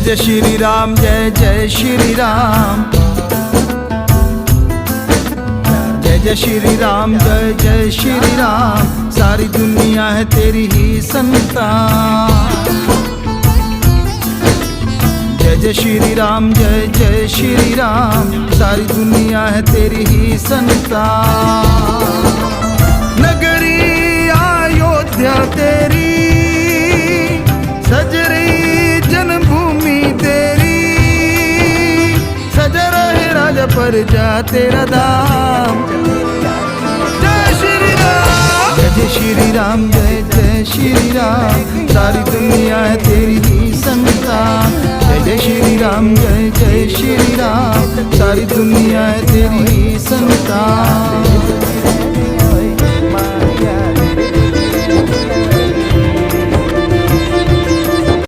जय श्री राम, जय जय श्री राम, जय जय श्री राम, जय जय श्री राम। सारी दुनिया है तेरी ही संतान। जय जय श्री राम, जय जय श्री राम। सारी दुनिया है तेरी ही संतान। नगरी अयोध्या तेरी, सज रही जन्मभूमि तेरी, सजा रहे राजा प्रजा तेरा धाम। जय श्री राम, जय जय श्री राम, जय जय श्री राम। सारी दुनिया है तेरी ही संतान। जय जय श्री राम, जय जय श्री राम। सारी दुनिया है तेरी ही संतान।